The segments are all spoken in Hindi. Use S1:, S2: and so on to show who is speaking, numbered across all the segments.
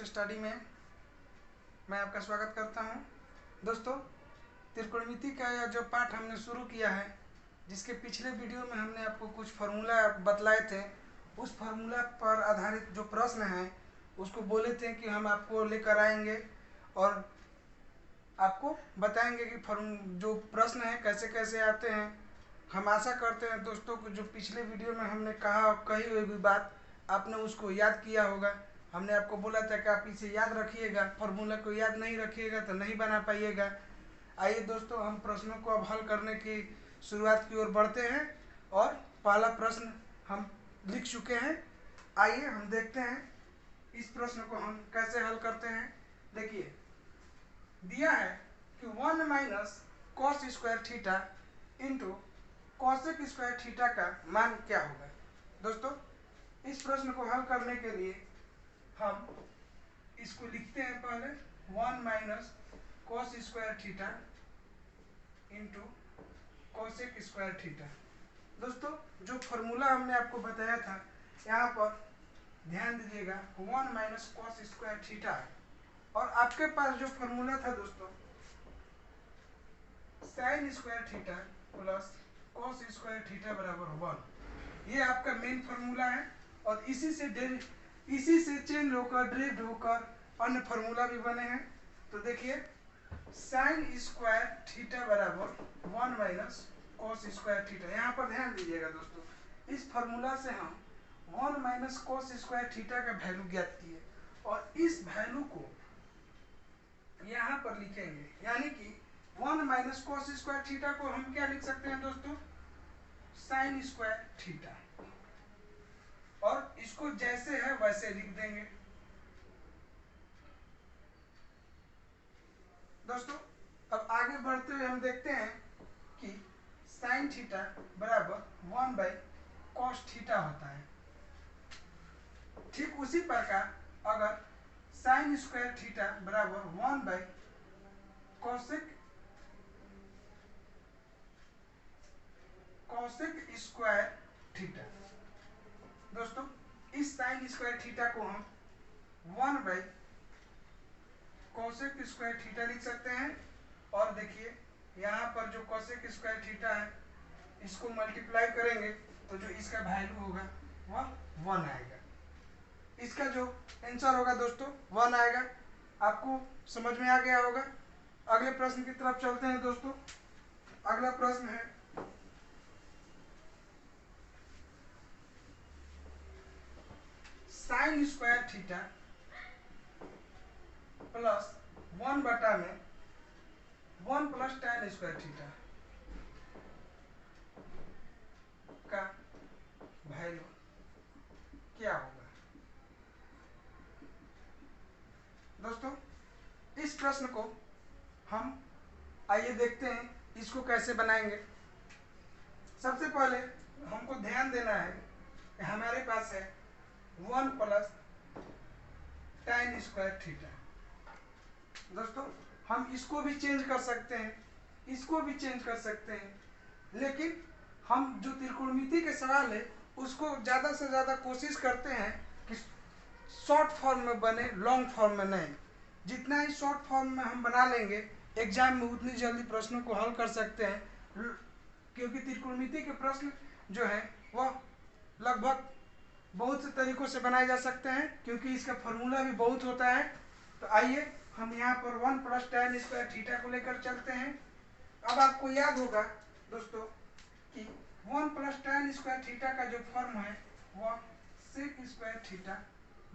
S1: स्टडी में मैं आपका स्वागत करता हूं। दोस्तों, त्रिकोणमिति का यह जो पाठ हमने शुरू किया है, जिसके पिछले वीडियो में हमने आपको कुछ फार्मूला बतलाए थे, उस फार्मूला पर आधारित जो प्रश्न हैं उसको बोले थे कि हम आपको लेकर आएंगे और आपको बताएंगे कि जो प्रश्न हैं कैसे कैसे आते हैं। हम आशा करते हैं दोस्तों को जो पिछले वीडियो में हमने कही हुई भी बात आपने उसको याद किया होगा। हमने आपको बोला था कि आप इसे याद रखिएगा, फार्मूला को याद नहीं रखिएगा तो नहीं बना पाइएगा। आइए दोस्तों, हम प्रश्नों को अब हल करने की शुरुआत की ओर बढ़ते हैं और पहला प्रश्न हम लिख चुके हैं। आइए हम देखते हैं इस प्रश्न को हम कैसे हल करते हैं। देखिए, दिया है कि 1 minus cos square theta into cosec square theta का मान क्या होगा। दोस्तों, इस प्रश्न को हल करने के लिए हम इसको लिखते हैं। पहले 1 minus cos square theta into cosec square theta. दोस्तों, जो फॉर्मूला हमने आपको बताया था, यहाँ पर ध्यान दीजिएगा, 1 माइनस कॉस स्क्वायर थीटा है और आपके पास जो फॉर्मूला था दोस्तों, sign square theta plus cos square theta बराबर 1, ये आपका मेन फॉर्मूला है और इसी से चेंज होकर ड्रिफ्ट होकर अन्य फॉर्मूला भी बने हैं। तो देखिए, साइन स्क्वायर थीटा बराबर 1 माइनस कॉस स्क्वायर थीटा। यहाँ पर ध्यान दीजिएगा दोस्तों, इस फॉर्मूला से हम 1 माइनस कॉस स्क्वायर थीटा का वैल्यू ज्ञात किए और इस वैल्यू को यहाँ पर लिखेंगे, यानी कि 1 माइनस कॉस स्क्वायर थीटा को हम क्या लिख सकते हैं दोस्तों, साइन स्क्वायर थीटा, और इसको जैसे है वैसे लिख देंगे। दोस्तों, अब आगे बढ़ते हुए हम देखते हैं कि साइन थीटा बराबर 1 बाई कॉस थीटा होता है। ठीक उसी प्रकार अगर साइन स्क्वायर थीटा बराबर 1 बाई कॉसेक स्क्वायर थीटा। दोस्तों, इस साइन स्क्वायर थीटा को हम 1 बाई कॉसेक स्क्वायर थीटा लिख सकते हैं और देखिए, यहाँ पर जो कॉसेक स्क्वायर थीटा है इसको मल्टीप्लाई करेंगे तो जो इसका वैल्यू होगा वह 1 आएगा। इसका जो आंसर होगा दोस्तों 1 आएगा। आपको समझ में आ गया होगा। अगले प्रश्न की तरफ चलते हैं दोस्तों। अगला प्रश्न है साइन स्क्वायर थीटा प्लस 1 बटा में 1 प्लस tan स्क्वायर थीटा का वैल्यू क्या होगा। दोस्तों, इस प्रश्न को हम आइए देखते हैं इसको कैसे बनाएंगे। सबसे पहले हमको ध्यान देना है कि हमारे पास है 1 प्लस tan स्क्वायर थीटा। दोस्तों, हम इसको भी चेंज कर सकते हैं, इसको भी चेंज कर सकते हैं, लेकिन हम जो त्रिकोणमिति के सवाल है उसको ज़्यादा से ज़्यादा कोशिश करते हैं कि शॉर्ट फॉर्म में बने, लॉन्ग फॉर्म में नहीं। जितना ही शॉर्ट फॉर्म में हम बना लेंगे एग्जाम में उतनी जल्दी प्रश्नों को हल कर सकते हैं, क्योंकि त्रिकोणमिति के प्रश्न जो है वह लगभग बहुत से तरीकों से बनाए जा सकते हैं, क्योंकि इसका फॉर्मूला भी बहुत होता है। तो आइए हम यहाँ पर 1 प्लस tan स्क्वायर थीटा को लेकर चलते हैं। अब आपको याद होगा दोस्तों कि 1 प्लस tan स्क्वायर थीटा का जो फॉर्म है वह sec square theta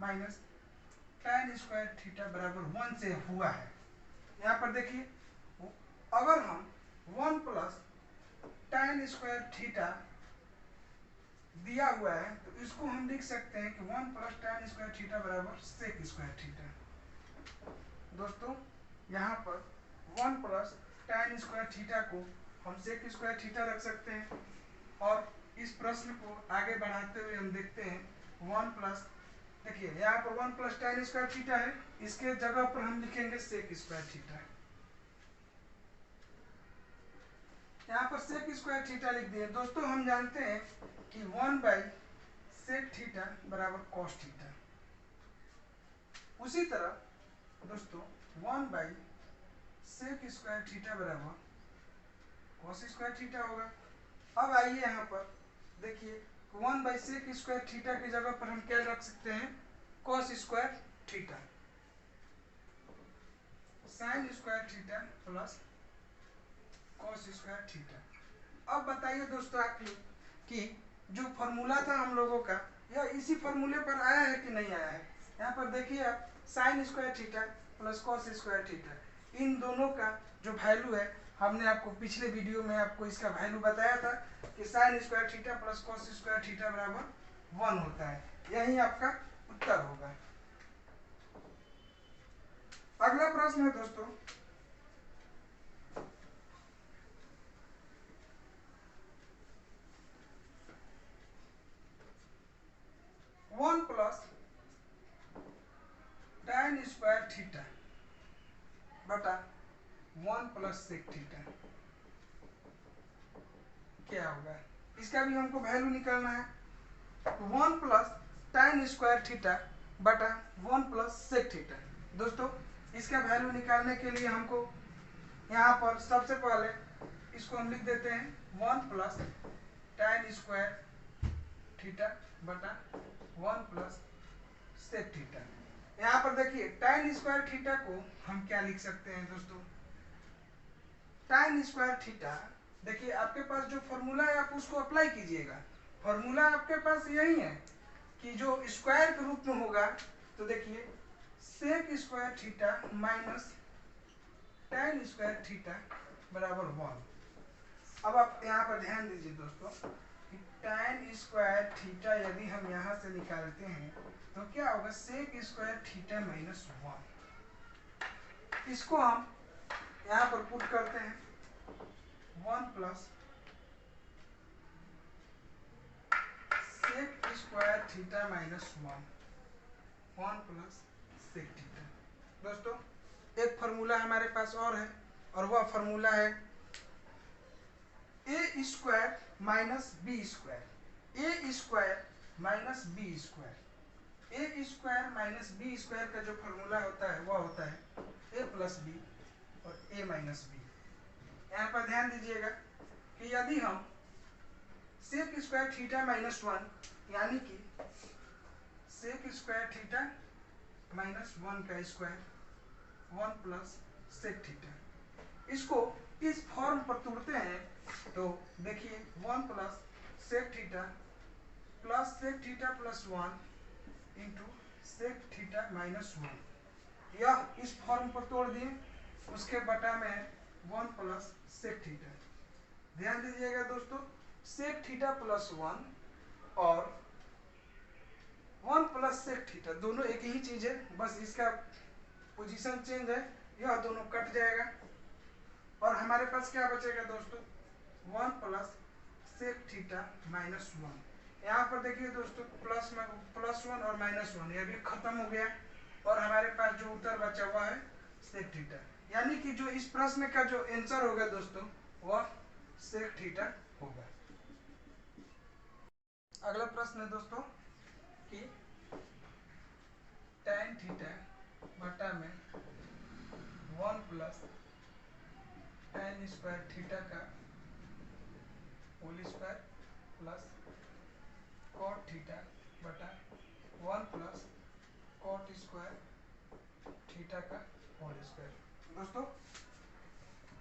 S1: minus tan square theta बराबर 1 से हुआ है। यहाँ पर देखिए, अगर हम 1 प्लस tan स्क्वायर थीटा दिया हुआ है तो इसको हम लिख सकते हैं कि 1 प्लस tan स्क्वायर थीटा बराबर सेक स्क्वायर थीटा। दोस्तों, यहाँ पर 1 प्लस tan स्क्वायर थीटा को हम सेक स्क्वायर थीटा रख सकते हैं और इस प्रश्न को आगे बढ़ाते हुए हम देखते हैं 1 प्लस, देखिए यहाँ पर 1 प्लस tan स्क्वायर थीटा है, इसके जगह पर हम लिखेंगे सेक स्क्वायर थीटा। यहाँ पर सेक स्क्वायर थीटा लिख दिए। दोस्तों, हम जानते हैं कि 1 बाई सेक थीटा बराबर कॉस थीटा। उसी तरह दोस्तों 1 बाई सेक स्क्वायर थीटा बराबर कॉस स्क्वायर थीटा होगा। अब आइए यहाँ पर देखिए 1 बाई सेक स्क्वायर थीटा की जगह पर हम क्या रख सकते हैं, cos square theta, sign square theta plus cos square theta. अब बताइए दोस्तों आप लोग कि जो फॉर्मूला था हम लोगों का यह इसी फॉर्मूले पर आया है कि नहीं आया है। यहाँ पर देखिए आप sine square theta plus cos square theta, इन दोनों का जो वैल्यू है हमने आपको पिछले वीडियो में आपको इसका वैल्यू बताया था कि sign square theta plus cos square theta बराबर 1 होता है। यही आपका उत्तर होगा। अगला प्रश्न है दोस्तों, one plus tan square theta बटा 1 प्लस सेक थीटा क्या होगा। इसका भी हमको वैल्यू निकालना है। 1 प्लस tan स्क्वायर थीटा बटा 1 प्लस सेक थीटा। दोस्तों इसका वैल्यू निकालने के लिए हमको यहाँ पर सबसे पहले इसको हम लिख देते हैं 1 प्लस tan स्क्वायर थीटा बटा 1 प्लस सेक थीटा। यहाँ पर देखिए tan स्क्वायर थीटा को हम क्या लिख सकते हैं दोस्तों, tan स्क्वायर थीटा, देखिए आपके पास जो फॉर्मूला है आप उसको अप्लाई कीजिएगा। फॉर्मूला आपके पास यही है कि जो स्क्वायर के रूप में होगा, तो देखिए sec square theta minus tan square theta बराबर 1। अब आप यहाँ पर ध्यान दीजिए दोस्तों कि tan स्क्वायर थीटा यदि हम यहाँ से निकालते हैं तो क्या होगा, सेक स्क्वायर थीटा माइनस 1। इसको हम यहाँ पर पुट करते हैं 1 plus sec square theta minus 1 plus sec theta. दोस्तों एक फार्मूला हमारे पास और है, और वह फार्मूला है ए स्क्वायर माइनस बी स्क्वायर। ए स्क्वायर माइनस बी स्क्वायर, ए स्क्वायर माइनस बी स्क्वायर का जो फार्मूला होता है वह होता है ए प्लस बी और ए माइनस बी। यहाँ पर ध्यान दीजिएगा कि यदि हम सेक स्क्वायर थीटा माइनस 1 यानी कि सेक स्क्वायर थीटा माइनस 1 का स्क्वायर 1 प्लस सेक थीटा, इसको इस फॉर्म पर तोड़ते हैं तो देखिए 1 plus sec theta plus sec theta plus 1 into sec theta minus 1, यह इस फॉर्म पर तोड़ दिए। उसके बटा में 1 प्लस सेक थीटा। ध्यान दीजिएगा दोस्तों, सेक थीटा प्लस 1 और 1 प्लस सेक थीटा दोनों एक ही चीज है, बस इसका पोजीशन चेंज है, यह दोनों कट जाएगा और हमारे पास क्या बचेगा दोस्तों, 1 प्लस सेक थीटा माइनस 1। यहाँ पर देखिए दोस्तों प्लस 1 और माइनस 1 यह भी खत्म हो गया और हमारे पास जो उत्तर बचा हुआ है सेक थीटा। यानी कि जो इस प्रश्न का जो आंसर होगा दोस्तों वह सेक थीटा होगा। अगला प्रश्न है दोस्तों कि tan थीटा बटा में 1 प्लस tan स्क्वायर थीटा का whole square plus cot theta बटा 1 प्लस cot स्क्वायर थीटा का होल स्क्वायर। दोस्तों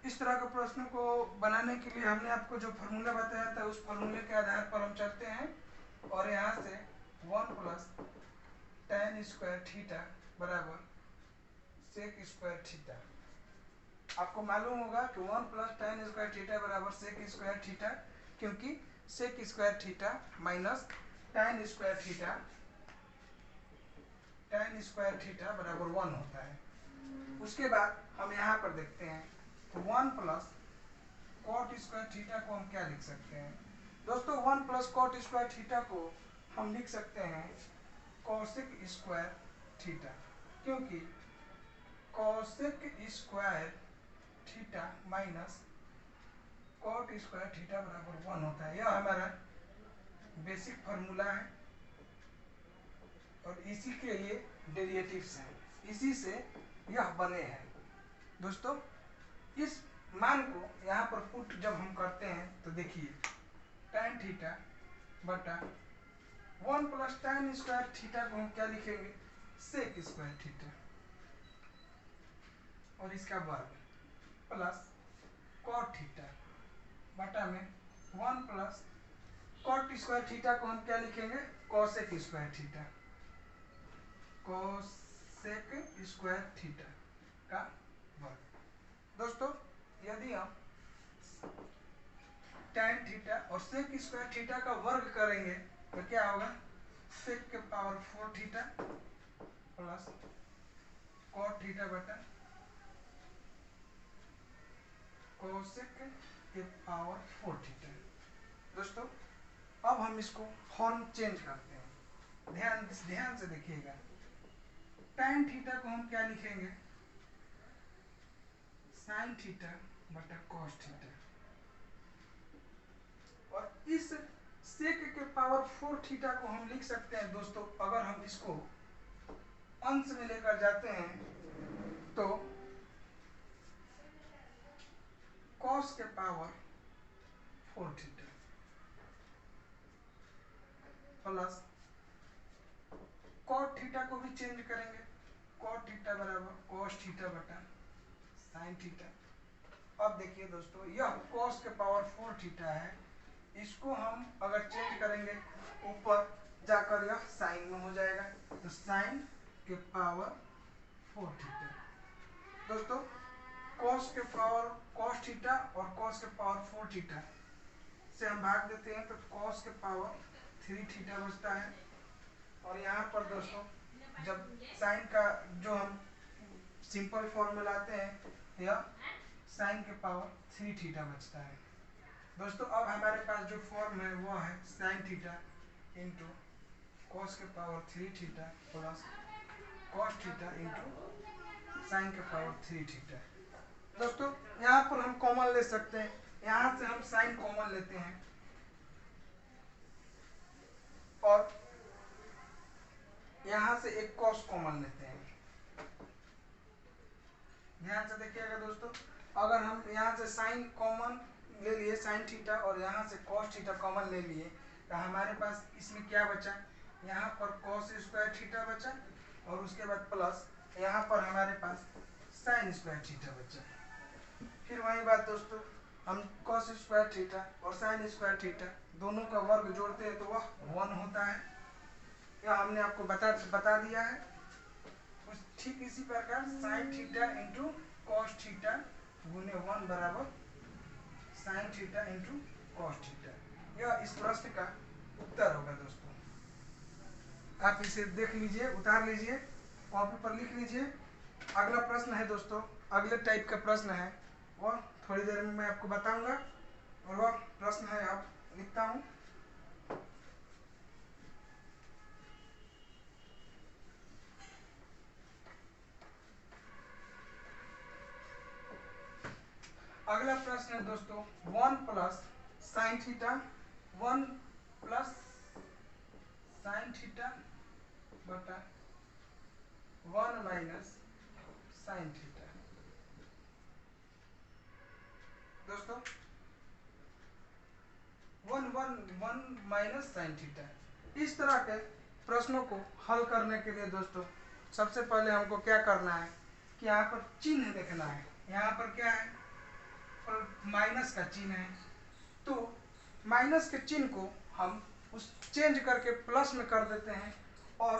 S1: इस तरह के प्रश्न को बनाने के लिए हमने आपको जो फार्मूला बताया था उस फार्मूले के आधार पर हम चलते हैं और यहाँ से 1 प्लस tan स्क्वायर थीटा बराबर सेक स्क्वायर थीटा। आपको मालूम होगा कि 1 प्लस tan स्क्वायर थीटा बराबर सेक स्क्वायर थीटा, क्योंकि sec square theta minus tan square theta बराबर 1 होता है। उसके बाद हम यहाँ पर देखते हैं तो 1 प्लस कॉट स्क्वायर थीटा को हम क्या लिख सकते हैं दोस्तों, 1 प्लस कॉट स्क्वायर थीटा को हम लिख सकते हैं कॉसेक स्क्वायर थीटा, क्योंकि cosec square theta minus cot square theta बराबर 1 होता है। यह हमारा बेसिक फार्मूला है और इसी के ये डेरिवेटिव्स हैं। इसी से यह बने हैं। दोस्तों इस मान को यहाँ पर पुट जब हम करते हैं तो देखिए tan थीटा बटा 1 प्लस tan स्क्वायर थीटा को हम क्या लिखेंगे, सेक स्क्वायर थीटा, और इसका वर्ग प्लस कॉट थीटा बटा में 1 प्लस कॉट स्क्वायर थीटा को हम क्या लिखेंगे, cosec square theta, cosec square theta का वर्ग। दोस्तों यदि हम tan थीटा और सेक स्क्वायर थीटा का वर्ग करेंगे तो क्या होगा, सेक के power 4 theta plus cot theta बटा कोसेक के पावर 4 थीटा। दोस्तों अब हम इसको फॉर्म चेंज करते हैं, ध्यान से देखिएगा। tan थीटा को हम क्या लिखेंगे, sin थीटा बटा cos थीटा, और इस सेक के पावर 4 थीटा को हम लिख सकते हैं दोस्तों, अगर हम इसको अंश में लेकर जाते हैं तो cos के power 4 theta plus cot theta को भी चेंज करेंगे, cot थीटा बराबर cos थीटा बटा sin थीटा। अब देखिए दोस्तों यह cos के पावर 4 थीटा है, इसको हम अगर चेंज करेंगे ऊपर जाकर यह साइन में हो जाएगा, तो साइन के पावर 4 थीटा। दोस्तों cos के पावर cos थीटा और cos के पावर 4 थीटा से हम भाग देते हैं तो cos के पावर 3 थीटा बचता है, और यहाँ पर दोस्तों जब साइन का जो हम सिंपल फॉर्म में लाते हैं यह साइन के पावर 3 थीटा बचता है। दोस्तों अब हमारे पास जो फॉर्म है वो है साइन थीटा इंटू कॉस के power 3 theta plus cos theta into sine के पावर 3 थीटा। दोस्तों यहाँ पर हम कॉमन ले सकते हैं, यहाँ से हम साइन कॉमन लेते हैं और यहाँ से एक कॉस कॉमन लेते हैं। ध्यान से देखिएगा दोस्तों, अगर हम यहाँ से साइन कॉमन ले लिए साइन थीटा और यहाँ से कॉस थीटा कॉमन ले लिए तो हमारे पास इसमें क्या बचा, यहाँ पर कॉस स्क्वायर थीटा बचा और उसके बाद प्लस यहाँ पर हमारे पास साइन स्क्वायर थीटा बचा। फिर वही बात दोस्तों, हम कॉस स्क्वायर थीटा और साइन स्क्वायर थीटा दोनों का वर्ग जोड़ते हैं तो वह 1 होता है, यह हमने आपको बता दिया है। ठीक इसी प्रकार sign theta into cos theta गुने 1 बराबर sign theta into cos theta, यह इस प्रश्न का उत्तर होगा। दोस्तों आप इसे देख लीजिए, उतार लीजिए, कॉपी पर लिख लीजिए। अगला प्रश्न है दोस्तों, अगले टाइप का प्रश्न है, वह थोड़ी देर में मैं आपको बताऊंगा, और वह प्रश्न है, आप लिखता हूँ। अगला प्रश्न है दोस्तों 1 plus sine theta 1 plus sign theta बटा 1 माइनस साइन थीटा। दोस्तों 1 माइनस साइन थीटा, इस तरह के प्रश्नों को हल करने के लिए दोस्तों सबसे पहले हमको क्या करना है कि यहाँ पर चिन्ह देखना है। यहाँ पर क्या है, माइनस का चिन्ह है, तो माइनस के चिन्ह को हम उस चेंज करके प्लस में कर देते हैं और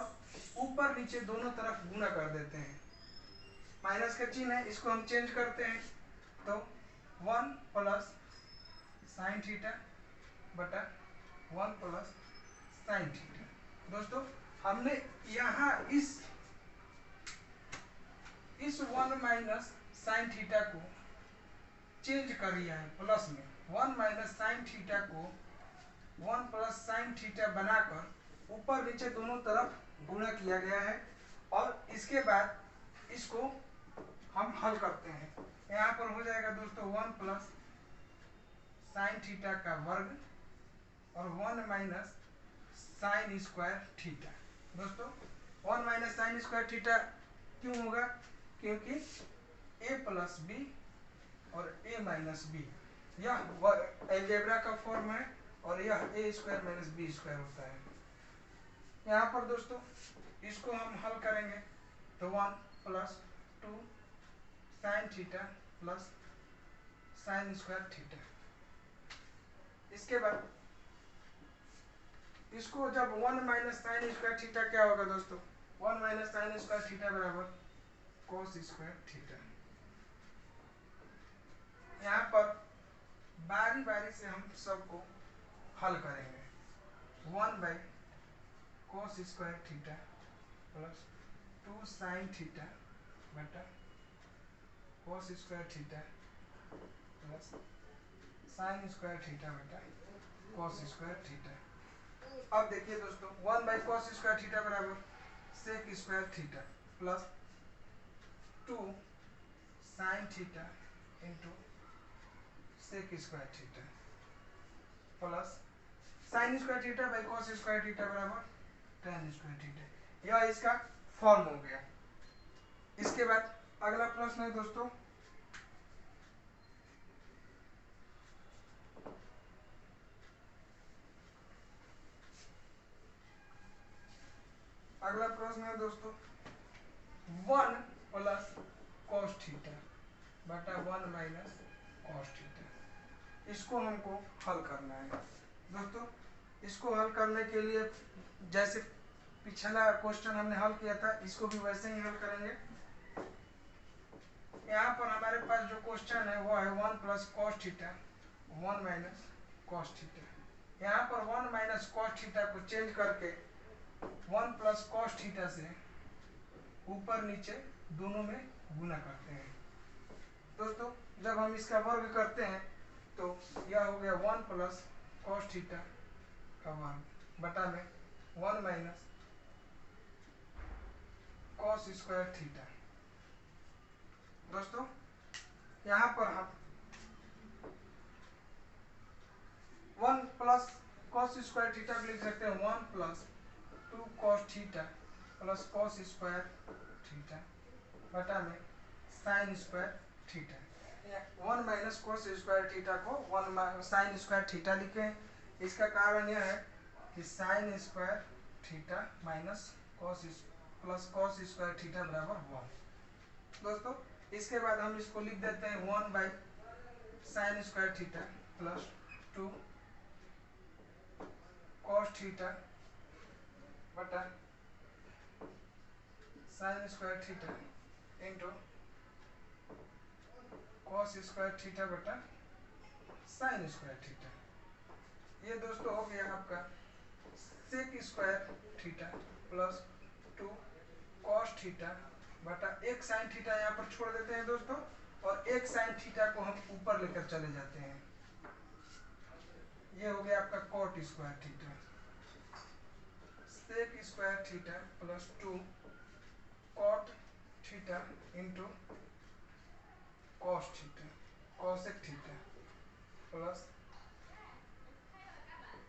S1: ऊपर नीचे दोनों तरफ गुणा कर देते हैं। माइनस का चिन्ह है, इसको हम चेंज करते हैं तो 1 प्लस साइन थीटा बटा 1 प्लस साइन थीटा। दोस्तों हमने यहाँ इस 1 माइनस साइन थीटा को चेंज कर लिया है प्लस में, 1 माइनस साइन थीटा को 1 प्लस साइन थीटा बनाकर ऊपर नीचे दोनों तरफ गुणा किया गया है, और इसके बाद इसको हम हल करते हैं। यहाँ पर हो जाएगा दोस्तों 1 प्लस साइन थीटा का वर्ग और 1 माइनस साइन स्क्वायर थीटा। दोस्तों 1 माइनस साइन स्क्वायर थीटा क्यों होगा? क्योंकि a प्लस बी और a माइनस बी यह एलजेब्रा का फॉर्म है और यह a square minus B square होता है। यहाँ पर दोस्तों इसको हम हल करेंगे तो 1 plus 2 sine theta plus sine square theta. इसके बाद इसको जब 1 माइनस साइन स्क्वायर थीटा क्या होगा दोस्तों? 1 माइनस साइन स्क्वायर थीटा बराबर कॉस स्क्वायर थीटा। यहाँ पर बारी बारी से हम सबको हल करेंगे। 1 by cos square theta plus 2 sine theta बटा cos square theta plus sine square theta बटा कॉस स्क्वायर थीटा। अब देखिए दोस्तों 1 बाई कॉस स्क्वायर थीटा बराबर sec square theta plus 2 sine theta into sec square theta plus sine square theta by cos square theta बराबर tan स्क्वायर थीटा। यह इसका फॉर्म हो गया। इसके बाद अगला प्रश्न है दोस्तों अगला प्रश्न है दोस्तों 1 प्लस कॉस थीटा बटा 1 माइनस कॉस थीटा। इसको हमको हल करना है दोस्तों। इसको हल करने के लिए जैसे पिछला क्वेश्चन हमने हल किया था इसको भी वैसे ही हल करेंगे। यहाँ पर हमारे पास जो क्वेश्चन है वो है 1 plus cos theta 1 minus cos theta. यहाँ पर 1 माइनस कॉस थीटा को चेंज करके 1 प्लस कॉस थीटा से ऊपर नीचे दोनों में गुना करते हैं दोस्तों। जब हम इसका वर्ग करते हैं तो यह हो गया 1 प्लस कॉस थीटा का वर्ग बटा में 1 माइनस कॉस स्क्वायर थीटा। दोस्तों यहाँ पर हम 1 प्लस कॉस स्क्वायर थीटा को लिख सकते हैं 1 plus 2 cos theta plus cos square theta बटा में sign square theta. 1 minus cos square theta को 1 साइन स्क्वायर थीटा लिखें। इसका कारण यह है कि sign square theta minus cos plus cos square theta बराबर 1 दोस्तों। इसके बाद हम इसको लिख देते हैं 1 by sine square theta plus 2 cos theta बटा sine square theta into cos square theta बटा साइन स्क्वायर थीटा। ये दोस्तों हो गया आपका sec square theta plus 2 cos theta बटा एक साइन थीटा यहाँ पर छोड़ देते हैं दोस्तों और एक साइन थीटा को हम ऊपर लेकर चले जाते हैं। ये हो गया आपका cot square theta sec square theta plus 2 cot theta into cos theta cosec theta plus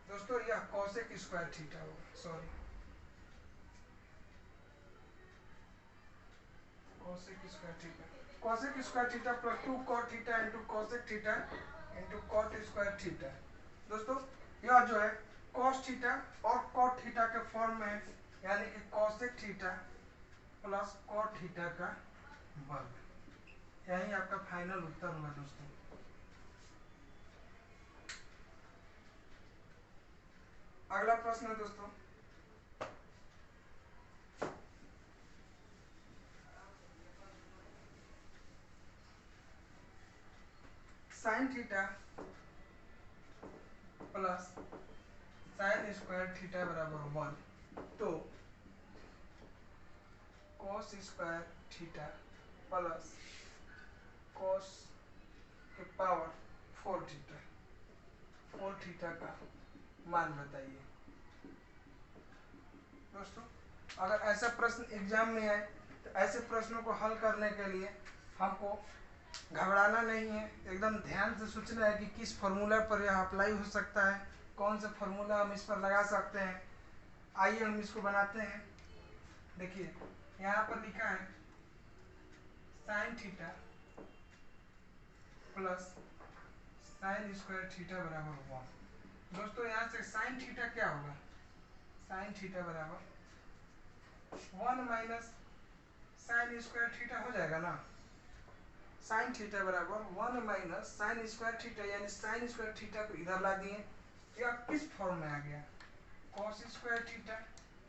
S1: दोस्तों यह कॉसेक स्क्वायर थीटा होगा sorry cosec square theta plus 2 cot theta into cosec theta into cot square theta. दोस्तों यह जो है कॉस थीटा और कॉट थीटा के फॉर्म में है यानी कि cosec theta plus cot theta का वर्ग। यही आपका फाइनल उत्तर हुआ दोस्तों। अगला प्रश्न है दोस्तों sine theta plus sine square theta बराबर 1 तो cos square theta plus cos के पावर 4 थीटा का मान बताइए। दोस्तों अगर ऐसा प्रश्न एग्जाम में आए तो ऐसे प्रश्नों को हल करने के लिए हमको घबराना नहीं है, एकदम ध्यान से सोचना है कि किस फॉर्मूला पर यह अप्लाई हो सकता है, कौन सा फॉर्मूला हम इस पर लगा सकते हैं। आइए हम इसको बनाते हैं। देखिए यहाँ पर लिखा है sine theta plus sine square theta बराबर 1। दोस्तों यहाँ से साइन थीटा क्या होगा, साइन थीटा बराबर 1 माइनस साइन स्क्वायर थीटा हो जाएगा ना। साइन थीटा बराबर 1 माइनस साइन स्क्वायर थीटा, यानी साइन स्क्वायर थीटा को इधर ला दिए, या किस फॉर्म में आ गया, कॉस स्क्वायर थीटा,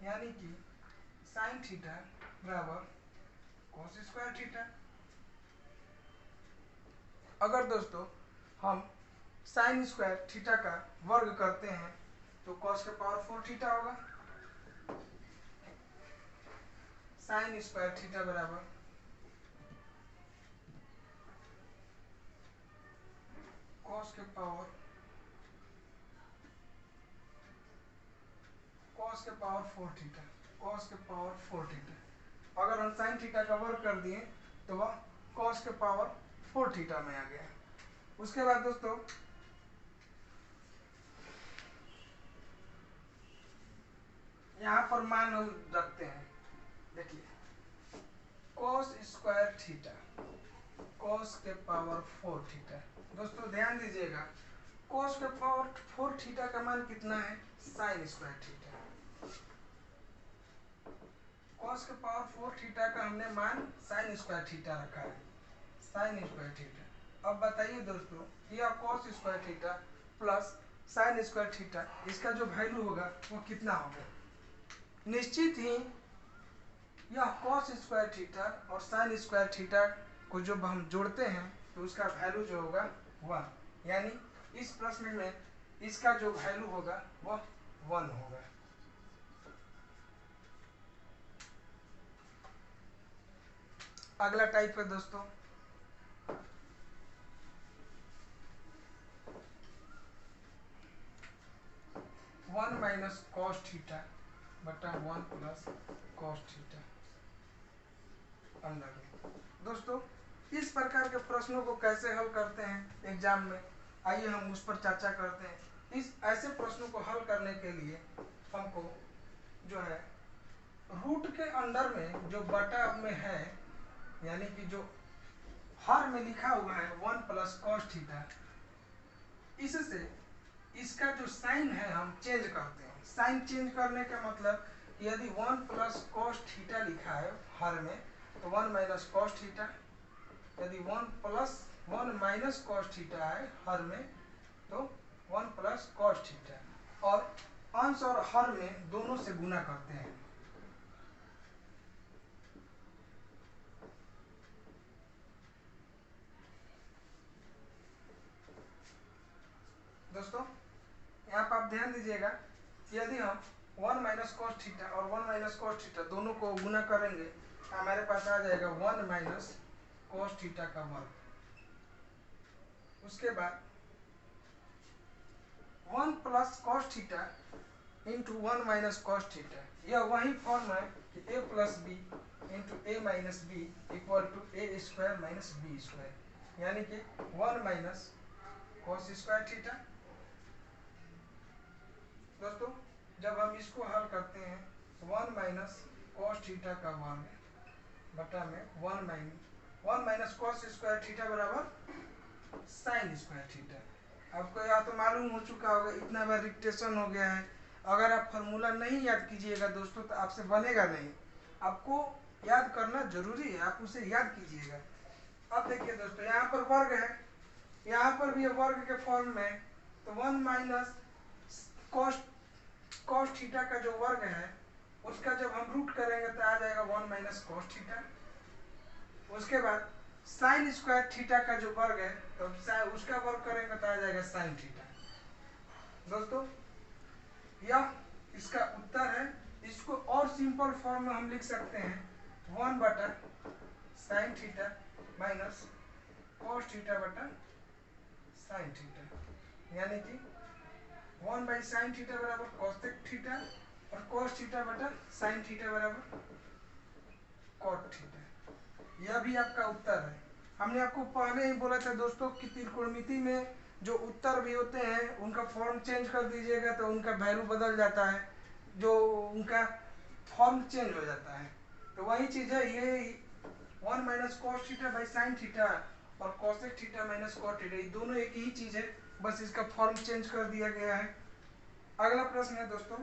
S1: यानी कि साइन थीटा बराबर कॉस स्क्वायर थीटा। अगर दोस्तों हम साइन स्क्वायर थीटा का वर्ग करते हैं तो कॉस के पावर 4 थीटा होगा। साइन स्क्वायर थीटा बराबर कॉस के पावर 4 थीटा, कॉस के पावर 4 थीटा। अगर हम साइन थीटा का वर्ग कर दिए तो वह कॉस के पावर 4 थीटा में आ गया। उसके बाद दोस्तों यहाँ पर मान हम रखते हैं, देखिए कॉस स्क्वायर थीटा, कॉस के पावर 4 थीटा। दोस्तों ध्यान दीजिएगा, कॉस के पावर 4 थीटा का मान कितना है, साइन स्क्वायर थीटा। कॉस के पावर 4 थीटा का हमने मान साइन स्क्वायर थीटा रखा है, साइन स्क्वायर थीटा। अब बताइए दोस्तों, यह cos square theta plus sine square theta, इसका जो वैल्यू होगा वो कितना होगा। निश्चित ही यह कॉस स्क्वायर थीटा और साइन स्क्वायर थीटा को जब हम जोड़ते हैं तो उसका वैल्यू जो होगा 1, यानी इस प्रश्न में इसका जो वैल्यू होगा वह 1 होगा। अगला टाइप है दोस्तों, 1 माइनस कॉस थीटा बटा 1 plus cos theta under root. दोस्तों इस प्रकार के प्रश्नों को कैसे हल करते हैं एग्जाम में, आइए हम उस पर चर्चा करते हैं। इस ऐसे प्रश्नों को हल करने के लिए हमको जो है रूट के अंडर में जो बटा में है, यानी कि जो हर में लिखा हुआ है 1 प्लस कॉस थीटा, इससे इसका जो साइन है हम चेंज करते हैं। साइन चेंज करने का मतलब यदि 1 प्लस कॉस थीटा लिखा है हर में तो 1 माइनस कॉस थीटा, यदि 1 माइनस कॉस थीटा है हर में तो 1 प्लस कॉस थीटा, और अंश और हर में दोनों से गुना करते हैं। दोस्तों यहाँ पर आप ध्यान दीजिएगा, यदि हम 1 माइनस कॉस थीटा और 1 माइनस कॉस थीटा दोनों को गुना करेंगे तो हमारे पास आ जाएगा 1 माइनस कॉस थीटा का वर्ग। उसके बाद 1 plus cos theta into 1 minus cos theta, यह वही फॉर्म है कि a plus B into A minus B equal to A square minus B square, यानी कि 1 माइनस कॉस स्क्वायर थीटा। दोस्तों जब हम इसको हल करते हैं 1 माइनस कॉस थीटा का वर्ग बटा में 1 माइनस कॉस स्क्वायर थीटा बराबर साइन स्क्वायर थीटा। आपको या तो मालूम हो चुका होगा, इतना बार रिपीटेशन हो गया है। अगर आप फार्मूला नहीं याद कीजिएगा दोस्तों तो आपसे बनेगा नहीं, आपको याद करना जरूरी है, आप उसे याद कीजिएगा। अब देखिए दोस्तों यहाँ पर वर्ग है, यहाँ पर भी वर्ग के फॉर्म में, तो 1 माइनस कॉस थीटा का जो वर्ग है उसका जब हम रूट करेंगे तो आ जाएगा 1 माइनस कॉस थीटा। उसके बाद साइन स्क्वायर थीटा का जो वर्ग है तो उसका वर्ग करेंगे तो आ जाएगा साइन थीटा। दोस्तों यह इसका उत्तर है। इसको और सिंपल फॉर्म में हम लिख सकते हैं 1 बटा sine theta minus cos theta बटा साइन थीटा, यानी कि 1 बाई साइन थीटा बराबर कॉसेक थीटा और कॉस थीटा बटा साइन थीटा बराबर कॉट थीटा। यह भी आपका उत्तर है। हमने आपको पहले ही बोला था दोस्तों कि त्रिकोणमिति में जो उत्तर भी होते हैं उनका फॉर्म चेंज कर दीजिएगा तो उनका वैल्यू बदल जाता है, जो उनका फॉर्म चेंज हो जाता है। तो वही चीज़ है, ये 1 minus cos theta by sine theta और cosec theta minus cot theta, ये दोनों एक ही चीज है, बस इसका फॉर्म चेंज कर दिया गया है। अगला प्रश्न है दोस्तों,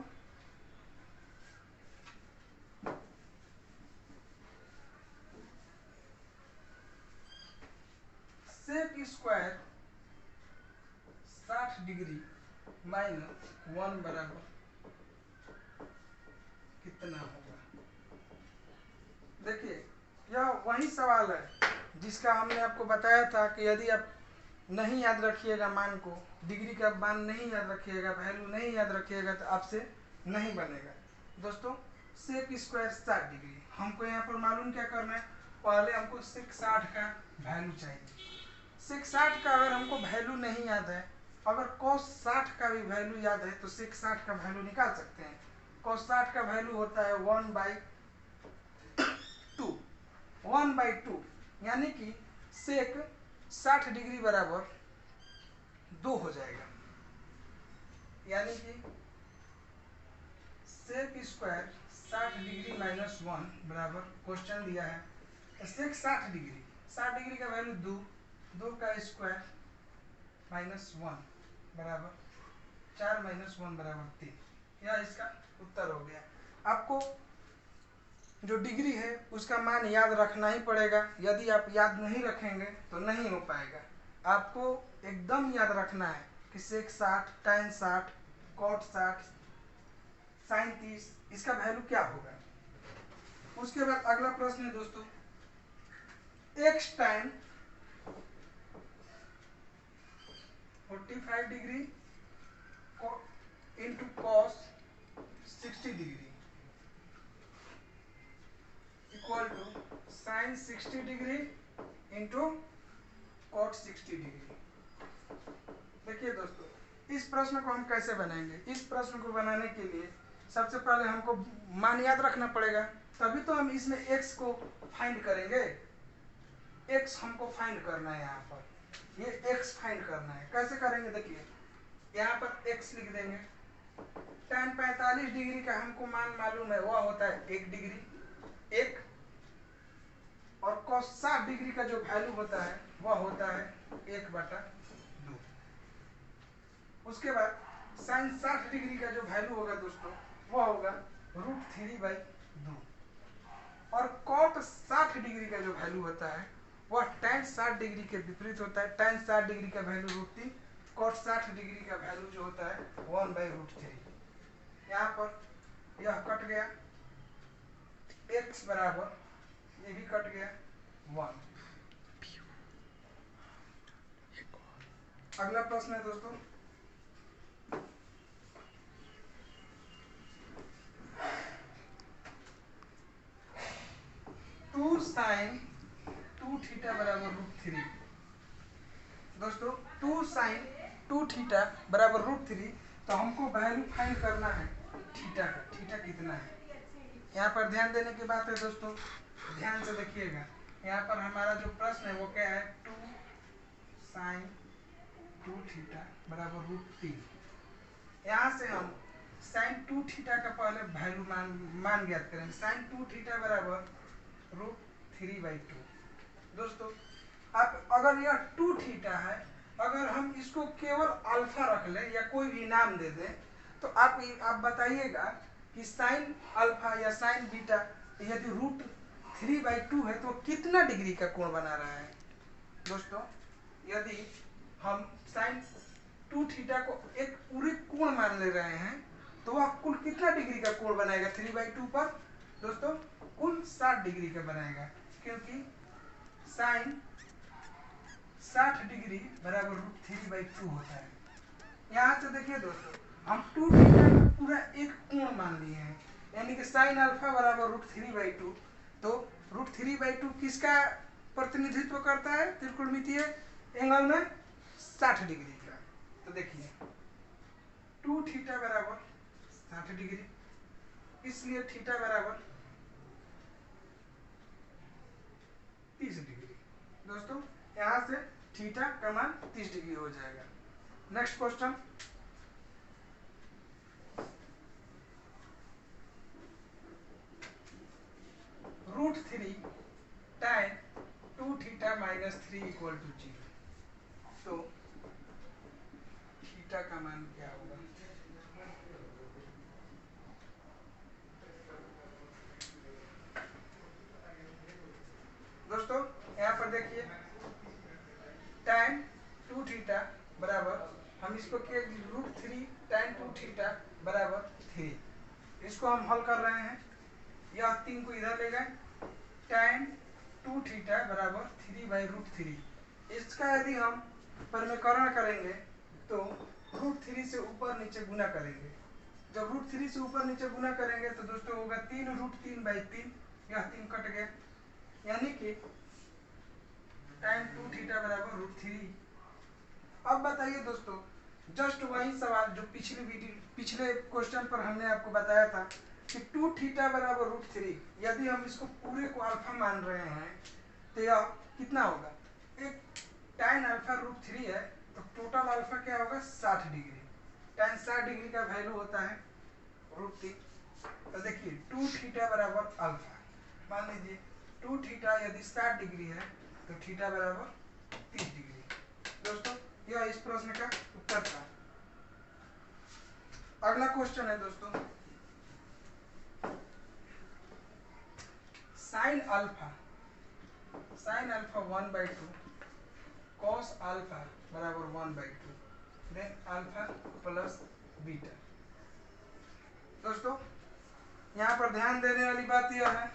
S1: सेक स्क्वायर 60 डिग्री माइनस 1 बराबर कितना होगा? देखिए यह वही सवाल है जिसका हमने आपको बताया था कि यदि आप नहीं याद रखिएगा मान को, डिग्री का मान नहीं याद रखिएगा, वैल्यू नहीं याद रखिएगा तो आपसे नहीं बनेगा। दोस्तों सेक स्क्वायर 60 डिग्री, हमको यहाँ पर मालूम क्या करना है, पहले हमको सेक 60 का वैल्यू चाहिए। सेक 60 का अगर हमको वैल्यू नहीं याद है, अगर कॉस 60 का भी वैल्यू याद है तो सेक 60 का वैल्यू निकाल सकते हैं। कॉस 60 का वैल्यू होता है 1/2, यानी कि सेक 60 डिग्री बराबर 2 हो जाएगा, यानी कि सेक स्क्वायर 60 डिग्री माइनस 1 बराबर, क्वेश्चन दिया है सेक 60 डिग्री का वैल्यू 2 का स्क्वायर माइनस 1 बराबर 4 माइनस 1 बराबर 3, यह इसका उत्तर हो गया। आपको जो डिग्री है उसका मान याद रखना ही पड़ेगा, यदि आप याद नहीं रखेंगे तो नहीं हो पाएगा। आपको एकदम याद रखना है कि सेक 60, tan 60, cot 60, sin 30, इसका वैल्यू क्या होगा। उसके बाद अगला प्रश्न है दोस्तों, x tan 45 degree into cos 60 degree equal to sine 60 degree into cot 60 degree. देखिए दोस्तों इस प्रश्न को हम कैसे बनाएंगे। इस प्रश्न को बनाने के लिए सबसे पहले हमको मान याद रखना पड़ेगा, तभी तो हम इसमें x को फाइंड करेंगे। x हमको फाइंड करना है, यहाँ पर ये x फाइंड करना है। कैसे करेंगे देखिए, यहाँ पर x लिख देंगे। tan 45 डिग्री का हमको मान मालूम है, वह होता है 1 डिग्री 1, और cos 60 डिग्री का जो वैल्यू होता है वह होता है 1/2। उसके बाद sin 60 डिग्री का जो वैल्यू होगा दोस्तों वह होगा √3/2, और cot 60 डिग्री का जो वैल्यू होता है वह tan 60 डिग्री के विपरीत होता है। tan 60 डिग्री का वैल्यू √3, cot 60 डिग्री का वैल्यू जो होता है 1/√3। यहाँ पर यह कट गया, x बराबर ये भी कट गया 1। अगला प्रश्न है दोस्तों, टू साइन 2 थीटा बराबर √3। दोस्तों 2 साइन 2 थीटा बराबर √3, तो हमको वैल्यू फाइंड करना है थीटा का। थीटा कितना है, यहाँ पर ध्यान देने की बात है दोस्तों, ध्यान से देखिएगा। यहाँ पर हमारा जो प्रश्न है वो क्या है, 2 साइन 2 थीटा बराबर √3। यहाँ से हम साइन 2 थीटा का पहले वैल्यू मान ज्ञात करेंगे। साइन 2 थीटा बराबर √3/2। दोस्तों आप अगर यह 2 थीटा है, अगर हम इसको केवल अल्फा रख लें या कोई भी नाम दे दें, तो आप बताइएगा कि साइन अल्फा या साइन बीटा यदि √3/2 है तो कितना डिग्री का कोण बना रहा है। दोस्तों यदि हम साइन 2 थीटा को एक पूरी कोण मान ले रहे हैं तो वह कुल कितना डिग्री का कोण बनाएगा 3/2 पर। दोस्तों कुल 60 डिग्री का बनाएगा, क्योंकि साइन 60 डिग्री बराबर √3/2 होता है। यहाँ से देखिए दोस्तों, हम 2 थीटा का पूरा एक कोण मान लिए हैं, यानी कि साइन अल्फा बराबर √3/2। तो √3/2 किसका प्रतिनिधित्व करता है, त्रिकोणमितीय एंगल में 60 डिग्री का। तो देखिए 2 थीटा बराबर 60 डिग्री, इसलिए थीटा बराबर 30 डिग्री। दोस्तों यहाँ से थीटा का मान 30 डिग्री हो जाएगा। Next question, √3 tan -3 equal to 0। तो थीटा का मान क्या होगा? दोस्तों यहाँ पर देखिए tan 2 थीटा बराबर, हम इसको √3 tan 2 थीटा बराबर 3। इसको हम हल कर रहे हैं, यह 3 को इधर ले गए, tan 2 थीटा बराबर 3/√3। इसका यदि हम परिमेयकरण करेंगे तो √3 से ऊपर नीचे गुना करेंगे। जब √3 से ऊपर नीचे गुना करेंगे तो दोस्तों होगा 3√3/3, यह 3 कट गया, यानी कि tan 2 थीटा बराबर √3। अब बताइए दोस्तों, जस्ट वही सवाल जो पिछले क्वेश्चन पर हमने आपको बताया था कि 2 थीटा बराबर √3, यदि हम इसको पूरे को अल्फा मान रहे हैं तो यह कितना होगा? एक tan अल्फा √3 है तो टोटल अल्फा क्या होगा? 60 डिग्री। tan 60 डिग्री का वैल्यू होता है √3। तो देखिए 2 थीटा बराबर अल्फा, मान लीजिए 2 थीटा यदि 60 डिग्री है तो थीटा बराबर 30 डिग्री। दोस्तों यह इस प्रश्न का उत्तर था। अगला क्वेश्चन है दोस्तों, साइन अल्फा 1/2 cos अल्फा बराबर 1/2, देन अल्फा प्लस बीटा। दोस्तों यहाँ पर ध्यान देने वाली बात यह है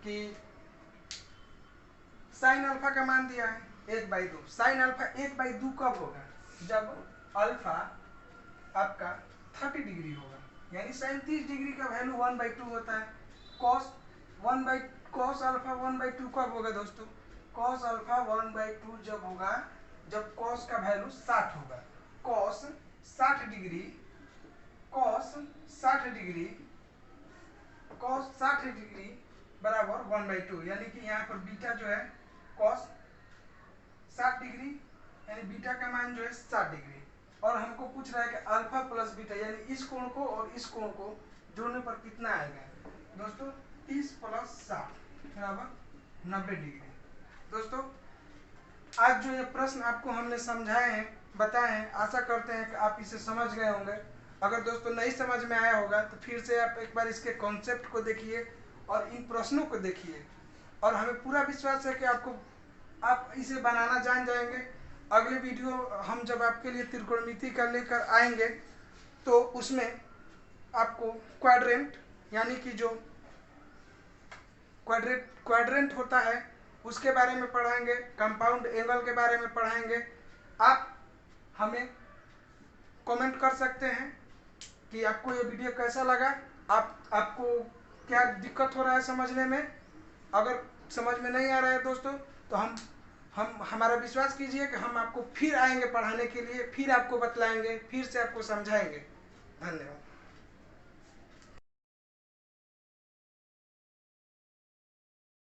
S1: कि साइन अल्फा का मान दिया है 1/2। साइन अल्फा 1/2 कब होगा? जब अल्फा आपका 30 डिग्री होगा, यानी साइन 30 डिग्री का वैल्यू 1/2 होता है। cos अल्फा 1/2 कब होगा दोस्तों? cos अल्फा 1/2 जब होगा जब cos का वैल्यू 60 होगा। cos 60 डिग्री बराबर 1/2, यानी कि यहाँ पर बीटा जो है cos 60 डिग्री, यानी बीटा का मान जो है 60 डिग्री। और हमको पूछ रहा है कि अल्फा प्लस बीटा, यानी इस कोण को और इस कोण को जोड़ने पर कितना आएगा? दोस्तों 30 + 60 बराबर 90 डिग्री। दोस्तों आज जो ये प्रश्न आपको हमने समझाए हैं, बताए हैं, आशा करते हैं कि आप इसे समझ गए होंगे। अगर दोस्तों नहीं समझ में आया होगा तो फिर से आप एक बार इसके कॉन्सेप्ट को देखिए और इन प्रश्नों को देखिए, और हमें पूरा विश्वास है कि आप इसे बनाना जान जाएंगे। अगले वीडियो हम जब आपके लिए त्रिकोणमिति का लेकर आएंगे तो उसमें आपको क्वाड्रेंट, यानी कि जो क्वाड्रेंट होता है उसके बारे में पढ़ाएंगे, कंपाउंड एंगल के बारे में पढ़ाएंगे। आप हमें कमेंट कर सकते हैं कि आपको ये वीडियो कैसा लगा, आपको क्या दिक्कत हो रहा है समझने में। अगर समझ में नहीं आ रहा है दोस्तों तो हमारा विश्वास कीजिए कि हम आपको फिर आएंगे पढ़ाने के लिए, फिर आपको बतलाएंगे, फिर से आपको समझाएंगे। धन्यवाद।